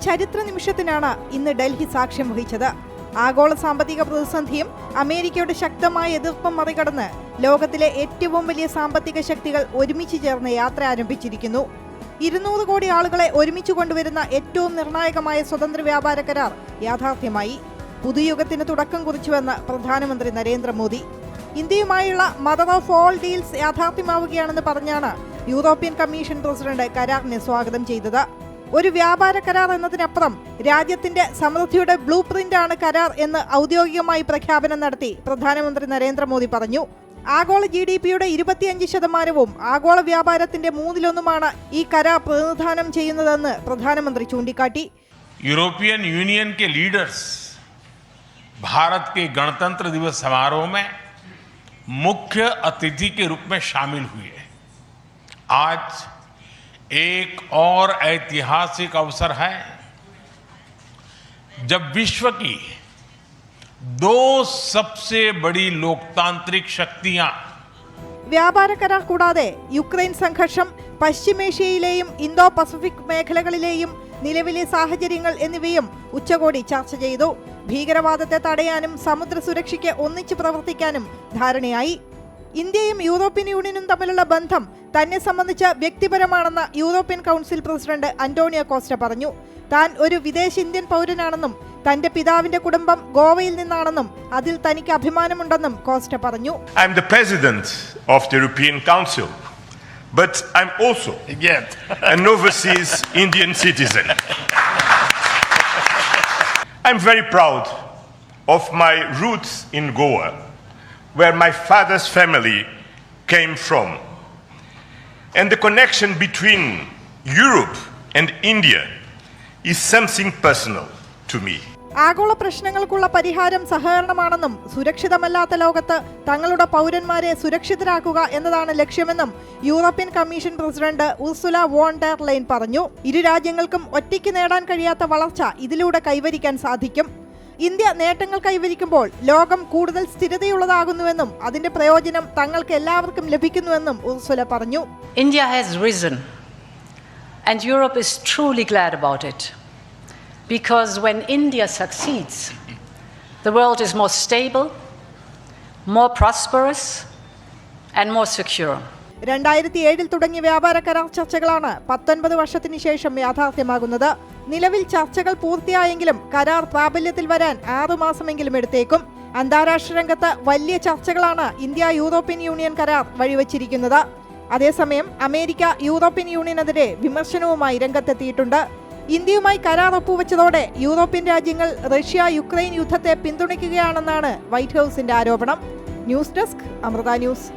ചരിത്ര നിമിഷത്തിനാണ് ഇന്ന് ഡൽഹി സാക്ഷ്യം വഹിച്ചത്. ആഗോള സാമ്പത്തിക പ്രതിസന്ധിയും അമേരിക്കയുടെ ശക്തമായ എതിർപ്പും മറികടന്ന് ലോകത്തിലെ ഏറ്റവും വലിയ സാമ്പത്തിക ശക്തികൾ ഒരുമിച്ച് ചേർന്ന് യാത്ര ആരംഭിച്ചിരിക്കുന്നു. 200 കോടി ആളുകളെ ഒരുമിച്ച് കൊണ്ടുവരുന്ന ഏറ്റവും നിർണായകമായ സ്വതന്ത്ര വ്യാപാര കരാർ യാഥാർത്ഥ്യമായി. പുതുയുഗത്തിന് തുടക്കം കുറിച്ചുവെന്ന് പ്രധാനമന്ത്രി നരേന്ദ്രമോദി. ഇന്ത്യയുമായുള്ള മദർ ഓഫ് ഓൾ ഡീൽസ് യാഥാർത്ഥ്യമാവുകയാണെന്ന് പറഞ്ഞാണ് യൂറോപ്യൻ കമ്മീഷൻ പ്രസിഡന്റ് കരാറിനെ സ്വാഗതം ചെയ്തത്. ഒരു വ്യാപാര കരാർ എന്നതിനപ്പുറം രാജ്യത്തിന്റെ സമൃദ്ധിയുടെ ബ്ലൂ പ്രിന്റാണ് കരാർ എന്ന് ഔദ്യോഗികമായി പ്രഖ്യാപനം നടത്തി പ്രധാനമന്ത്രി നരേന്ദ്രമോദി പറഞ്ഞു. ആഗോള GDPയുടെ 25%വും ആഗോള വ്യാപാരത്തിന്റെ 1/3 ഈ കരാർ പ്രതിനിധാനം ചെയ്യുന്നതെന്ന് പ്രധാനമന്ത്രി ചൂണ്ടിക്കാട്ടി. यूरोपियन यूनियन के लीडर्स भारत के गणतंत्र दिवस समारोह में मुख्य अतिथि के रूप में शामिल हुए. आज एक और ऐतिहासिक अवसर है जब विश्व की 2 सबसे बड़ी लोकतांत्रिक शक्तियां വ്യാപാര കരാർ കൂടാതെ യുക്രൈൻ സംഘർഷം, പശ്ചിമേഷ്യയിലെയും ഇന്തോ പസഫിക് മേഖലകളിലെയും നിലവിലെ സാഹചര്യങ്ങൾ എന്നിവയും ഉച്ചകോടി ചർച്ച ചെയ്തു. ഭീകരവാദത്തെ തടയാനും സമുദ്ര സുരക്ഷയ്ക്ക് ഒന്നിച്ച് പ്രവർത്തിക്കാനും ധാരണയായി. ഇന്ത്യയും യൂറോപ്യൻ യൂണിയനും തമ്മിലുള്ള ബന്ധം തന്നെ സംബന്ധിച്ച് വ്യക്തിപരമാണെന്ന് European Council president Antonio Costa പറഞ്ഞു. താൻ ഒരു വിദേശ ഇന്ത്യൻ പൗരനാണെന്നും തന്റെ പിതാവിന്റെ കുടുംബം ഗോവയിൽ നിന്നാണെന്നും അതിൽ തനിക്ക് അഭിമാനമുണ്ടെന്നും കോസ്റ്റ പറഞ്ഞു. I am the president of the European Council, but I'm also an overseas Indian citizen. I'm very proud of my roots in Goa, where my father's family came from. And the connection between Europe and India is something personal to me. ആഗോള പ്രശ്നങ്ങൾക്കുള്ള പരിഹാരം സഹകരണമാണെന്നും സുരക്ഷിതമല്ലാത്ത ലോകത്ത് തങ്ങളുടെ പൗരന്മാരെ സുരക്ഷിതരാക്കുക എന്നതാണ് ലക്ഷ്യമെന്നും European commission president Ursula von der Leyen പറഞ്ഞു. ഇരു രാജ്യങ്ങൾക്കും ഒറ്റയ്ക്ക് നേടാൻ കഴിയാത്ത വളർച്ച ഇതിലൂടെ കൈവരിക്കാൻ സാധിക്കും. ഇന്ത്യ നേട്ടങ്ങൾ കൈവരിക്കുമ്പോൾ ലോകം കൂടുതൽ സ്ഥിരതയുള്ളതാകുന്നുവെന്നും അതിന്റെ പ്രയോജനം തങ്ങൾക്ക് എല്ലാവർക്കും ലഭിക്കുന്നുവെന്നും ഉർസുല പറഞ്ഞു. India has risen and Europe is truly glad about it. Because when India succeeds, the world is more stable, more prosperous and more secure. 2007 തുടങ്ങിയ വ്യാപാര കരാർ ചർച്ചകളാണ് 19 വർഷത്തിന് ശേഷം യാഥാർത്ഥ്യമാകുന്നത്. നിലവിൽ ചർച്ചകൾ പൂർത്തിയായെങ്കിലും കരാർ പ്രാബല്യത്തിൽ വരാൻ 6 മാസമെങ്കിലും എടുത്തേക്കും. അന്താരാഷ്ട്ര രംഗത്ത് വലിയ ചർച്ചകളാണ് ഇന്ത്യ യൂറോപ്യൻ യൂണിയൻ കരാർ വഴിവെച്ചിരിക്കുന്നത്. അതേസമയം അമേരിക്ക യൂറോപ്യൻ യൂണിയനെതിരെ വിമർശനവുമായി രംഗത്തെത്തിയിട്ടുണ്ട്. ഇന്ത്യയുമായി കരാർ ഒപ്പുവെച്ചതോടെ യൂറോപ്യൻ രാജ്യങ്ങൾ റഷ്യ യുക്രൈൻ യുദ്ധത്തെ പിന്തുണയ്ക്കുകയാണെന്നാണ് വൈറ്റ് ഹൌസിന്റെ ആരോപണം. News desk, Amrita news.